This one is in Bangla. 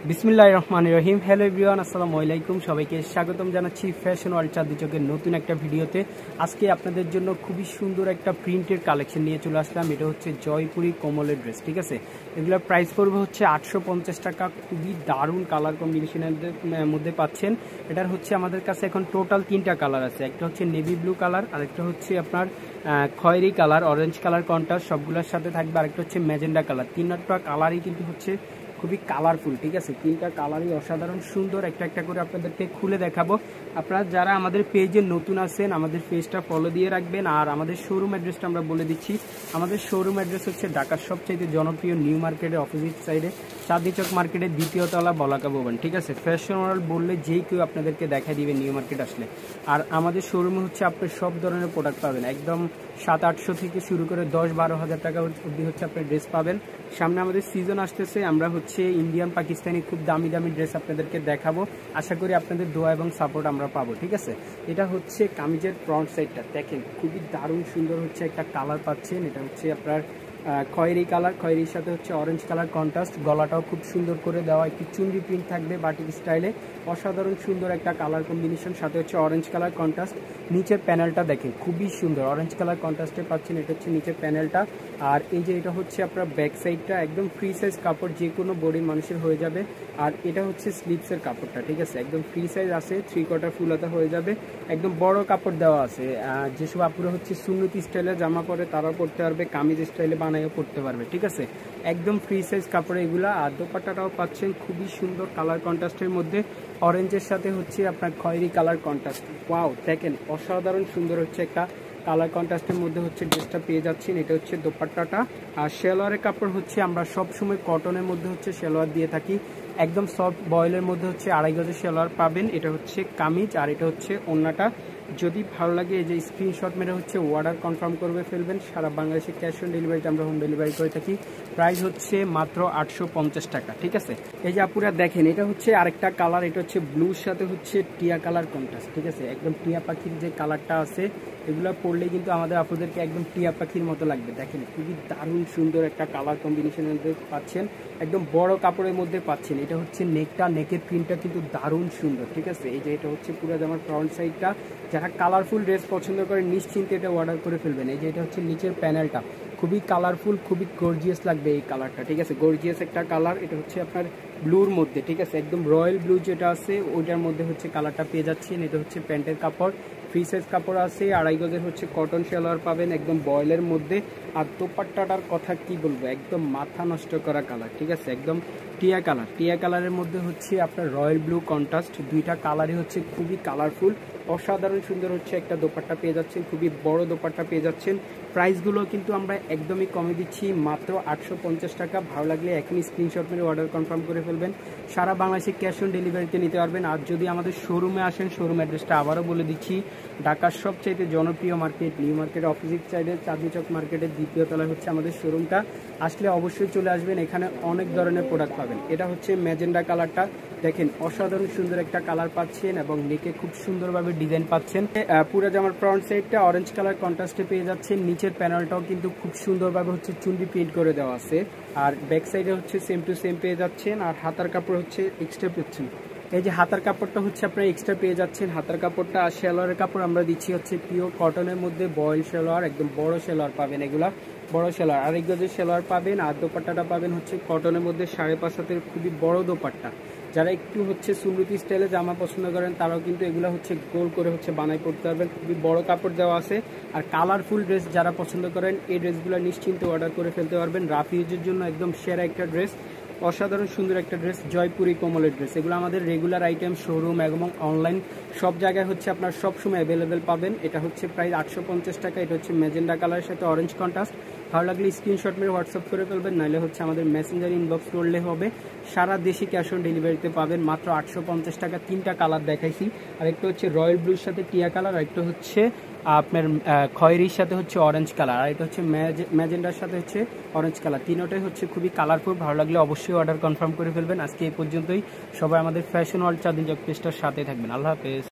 বিসমিল্লাহির রহমানির রহিম। হ্যালো এভরিওয়ান, আসসালামু আলাইকুম। সবাইকে স্বাগতম জানাচ্ছি ফ্যাশন ওয়ার্ল্ড চাঁদনী চকের নতুন একটা ভিডিওতে। আজকে আপনাদের জন্য খুবই সুন্দর একটা প্রিন্টের কালেকশন নিয়ে চলে আসলাম। এটা হচ্ছে জয়পুরি কোমলের ড্রেস, ঠিক আছে। এগুলোর প্রাইস পড়বে হচ্ছে 850 টাকা। খুবই দারুণ কালার কম্বিনেশনের মধ্যে পাচ্ছেন। এটার হচ্ছে আমাদের কাছে এখন টোটাল 3টা কালার আছে। একটা হচ্ছে নেভি ব্লু কালার, আরেকটা হচ্ছে আপনার খয়েরি কালার, অরেঞ্জ কালার কন্ট্রাস্ট সবগুলোর সাথে থাকবে, আরেকটা হচ্ছে ম্যাজেন্ডা কালার। 3টা কালারই কিন্তু হচ্ছে খুবই কালারফুল, ঠিক আছে। 3টা কালারই অসাধারণ সুন্দর। একটা একটা করে আপনাদেরকে খুলে দেখাবো। আপনারা যারা আমাদের পেজে নতুন আছেন আমাদের পেজটা ফলো দিয়ে রাখবেন। আর আমাদের শোরুম অ্যাড্রেসটা আমরা বলে দিচ্ছি। আমাদের শোরুম অ্যাড্রেস হচ্ছে ঢাকার সবচাইতে জনপ্রিয় নিউ মার্কেটের অপোজিট সাইডে চাঁদনী চক মার্কেটের 2য় তলা বলাকা ভবন, ঠিক আছে। ফ্যাশন ওয়ার্ল্ড বললে যেই কেউ আপনাদেরকে দেখা দিবে নিউ মার্কেট আসলে। আর আমাদের শোরুমে হচ্ছে আপনি সব ধরনের প্রোডাক্ট পাবেন, একদম 700-800 থেকে শুরু করে 10-12 হাজার টাকা অবধি হচ্ছে আপনি ড্রেস পাবেন। সামনে আমাদের সিজন আসতেছে, আমরা হচ্ছে ইন্ডিয়ান পাকিস্তানি খুব দামি দামি ড্রেস আপনাদেরকে দেখাবো। আশা করি আপনাদের দোয়া এবং সাপোর্ট আমরা পাবো, ঠিক আছে। এটা হচ্ছে কামিজের ফ্রন্ট সাইডটা দেখেন, খুবই দারুণ সুন্দর হচ্ছে একটা কালার পাচ্ছেন। এটা হচ্ছে আপনার খয়েরি কালার, খয়েরির সাথে হচ্ছে অরেঞ্জ কালার কন্ট্রাস্ট। গলাটাও খুব সুন্দর করে দেওয়া, একটি চুনরি প্রিন্ট থাকবে বাটিক স্টাইলে। অসাধারণ সুন্দর একটা কালার কম্বিনেশন, সাথে হচ্ছে অরেঞ্জ কালার কন্ট্রাস্ট। নিচের প্যানেলটা দেখেন খুবই সুন্দর, অরেঞ্জ কালার কন্ট্রাস্টে পাচ্ছেন। এটা হচ্ছে নিচের প্যানেলটা। আর এই যে এটা হচ্ছে আপনার ব্যাক সাইডটা, একদম ফ্রি সাইজ কাপড়, যে কোনো বডির মানুষের হয়ে যাবে। আর এটা হচ্ছে স্লিপসের কাপড়টা, ঠিক আছে, একদম ফ্রি সাইজ আছে, 3/4 ফুল হাতা হয়ে যাবে। একদম বড় কাপড় দেওয়া আছে। যেসব আপুরা হচ্ছে সুন্নতি স্টাইলে জামা পরে তারা পরতে পারবে, কামিজ স্টাইলে বানাইও পরতে পারবে, ঠিক আছে। একদম ফ্রি সাইজ কাপড় এগুলা। আর দোপাট্টাটাও পাচ্ছেন খুবই সুন্দর কালার কন্ট্রাস্টের মধ্যে, অরেঞ্জের সাথে হচ্ছে আপনার খয়েরি কালার কন্ট্রাস্ট। ওয়াও, দেখেন অসাধারণ সুন্দর হচ্ছে একটা কালার কন্ট্রাস্টের মধ্যে হচ্ছে ড্রেসটা পেয়ে যাচ্ছেন। এটা হচ্ছে দোপাট্টাটা। আর শেলোয়ারের কাপড় হচ্ছে আমরা সবসময় কটনের মধ্যে হচ্ছে শেলোয়ার দিয়ে থাকি, একদম সফট বয়েলের মধ্যে হচ্ছে 2.5 গজের শেলোয়ার পাবেন। এটা হচ্ছে কামিজ আর এটা হচ্ছে ওড়নাটা। যদি ভালো লাগে এই যে স্ক্রিনশট মেরে হচ্ছে অর্ডার কনফার্ম করবে ফেলবেন। সারা বাংলাদেশে ক্যাশ অন ডেলিভারিতে আমরা হোম ডেলিভারি করে থাকি। প্রাইস হচ্ছে মাত্র 850 টাকা, ঠিক আছে। এই যে আপুরা দেখেন, এটা হচ্ছে আরেকটা কালার, এটা হচ্ছে ব্লুর সাথে হচ্ছে টিয়া কালার কন্ট্রাস্ট, ঠিক আছে। একদম টিয়া পাখির যে কালারটা আছে এগুলো পরলে কিন্তু আমাদের আপুদেরকে একদম টিয়া পাখির মতো লাগবে। দেখেন খুবই দারুণ সুন্দর একটা কালার কম্বিনেশনের মধ্যে পাচ্ছেন, একদম বড় কাপড়ের মধ্যে পাচ্ছেন। এটা হচ্ছে নেকটা, নেকের প্রিন্টটা কিন্তু দারুণ সুন্দর, ঠিক আছে। এই যে এটা হচ্ছে পুরো জামার ফ্রন্ট সাইডটা। যারা কালারফুল ড্রেস পছন্দ করেন নিশ্চিন্তে এটা অর্ডার করে ফেলবেন। এই যে এটা হচ্ছে নিচের প্যানেলটা, খুবই কালারফুল, খুবই গর্জিয়াস লাগবে এই কালারটা, ঠিক আছে। গর্জিয়াস একটা কালার। এটা হচ্ছে আপনার ব্লুর মধ্যে, ঠিক আছে, একদম রয়্যাল ব্লু যেটা আছে ওইটার মধ্যে হচ্ছে কালারটা পেয়ে যাচ্ছেন। এটা হচ্ছে প্যান্টের কাপড়, ফ্রি সাইজ কাপড় আছে, 2.5 গজের হচ্ছে কটন সালোয়ার পাবেন একদম বয়েলের মধ্যে। আর দোপাট্টাটার কথা কি বলবো, একদম মাথা নষ্ট করা কালার, ঠিক আছে, একদম টিয়া কালার। টিয়া কালারের মধ্যে হচ্ছে আপনার রয়্যাল ব্লু কন্ট্রাস্ট। 2টা কালারই হচ্ছে খুবই কালারফুল, অসাধারণ সুন্দর হচ্ছে একটা দোপাট্টা পেয়ে যাচ্ছেন, খুবই বড় দোপাট্টা পেয়ে যাচ্ছেন। প্রাইসগুলো কিন্তু আমরা একদমই কমে দিচ্ছি, মাত্র 850 টাকা। ভালো লাগলে এখনই স্ক্রিনশট মেরে অর্ডার কনফার্ম করে ফেলবেন। সারা বাংলাদেশে ক্যাশ অন ডেলিভারিতে নিতে পারবেন। আর যদি আমাদের শোরুমে আসেন, শোরুম অ্যাড্রেসটা আবারও বলে দিচ্ছি। ঢাকার সবচাইতে জনপ্রিয় মার্কেট নিউ মার্কেট অপোজিট সাইডে চাঁদনী চক মার্কেটের 2য় তলায় হচ্ছে আমাদের শোরুমটা। আসলে অবশ্যই চলে আসবেন, এখানে অনেক ধরনের প্রোডাক্ট পাবেন। এটা হচ্ছে ম্যাজেন্ডা কালারটা, দেখেন অসাধারণ সুন্দর একটা কালার পাচ্ছেন এবং নেকে খুব সুন্দরভাবে ডিজাইন পাচ্ছেন। পুরো জামার ফ্রন্ট সাইডটা অরেঞ্জ কালার কন্ট্রাস্টে পেয়ে যাচ্ছেন। নিচের প্যানেলটাও কিন্তু খুব সুন্দরভাবে হচ্ছে চুনরি প্রিন্ট করে দেওয়া আছে। আর ব্যাক সাইডে হচ্ছে সেম টু সেম পেয়ে যাচ্ছেন। আর হাতার কাপড় হচ্ছে এক্সট্রা পাচ্ছেন। এই যে হাতার কাপড়টা হচ্ছে আপনারা এক্সট্রা পেয়ে যাচ্ছেন। হাতার কাপড়টা আর সেলোয়ারের কাপড় আমরা দিচ্ছি হচ্ছে পিওর কটনের মধ্যে বয়েল সেলোয়ার, একদম বড় সেলোয়ার পাবেন, এগুলা বড় সেলোয়ার। 2.5 গজের সেলোয়ার পাবেন। আর দোপাট্টাটা পাবেন হচ্ছে কটনের মধ্যে 5.5 হাতের খুবই বড় দোপাট্টা। যারা একটু হচ্ছে সুন্নতি স্টাইলে জামা পছন্দ করেন তারাও কিন্তু এগুলো হচ্ছে গোল করে হচ্ছে বানাই করতে পারবেন, খুবই বড় কাপড় দেওয়া আছে। আর কালারফুল ড্রেস যারা পছন্দ করেন এই ড্রেসগুলো নিশ্চিন্তে অর্ডার করে ফেলতে পারবেন। রাফ ইউজের জন্য একদম সেরা একটা ড্রেস, অসাধারণ সুন্দর একটা ড্রেস, জয়পুরি কোমলের ড্রেস। এগুলো আমাদের রেগুলার আইটেম, শোরুম এবং অনলাইন সব জায়গায় হচ্ছে আপনার সবসময় অ্যাভেলেবেল পাবেন। এটা হচ্ছে প্রাইস 850 টাকা। এটা হচ্ছে ম্যাজেন্ডা কালারের সাথে অরেঞ্জ কন্ট্রাস্ট। ভালো লাগলে স্ক্রিনশট মেরে হোয়াটসঅ্যাপ করে ফেলবেন, নাহলে হচ্ছে আমাদের মেসেঞ্জার ইনবক্স করলে হবে। সারা দেশে ক্যাশ অন ডেলিভারিতে পাবেন মাত্র 850 টাকা। 3টা কালার দেখাইছি, আর একটা হচ্ছে রয়্যাল ব্লুর সাথে টিয়া কালার, আর একটা হচ্ছে আপনার খয়েরির সাথে হচ্ছে অরেঞ্জ কালার, আর এটা হচ্ছে ম্যাজেন্ডার সাথে হচ্ছে অরেঞ্জ কালার। 3টাই হচ্ছে খুবই কালারফুল। ভালো লাগলে অবশ্যই অর্ডার কনফার্ম করে ফেলবেন। আজকে এই পর্যন্তই। সবাই আমাদের ফ্যাশন ওয়ার্ল্ড চাঁদনী চক পেজটার সাথে থাকবেন। আল্লাহ হাফেজ।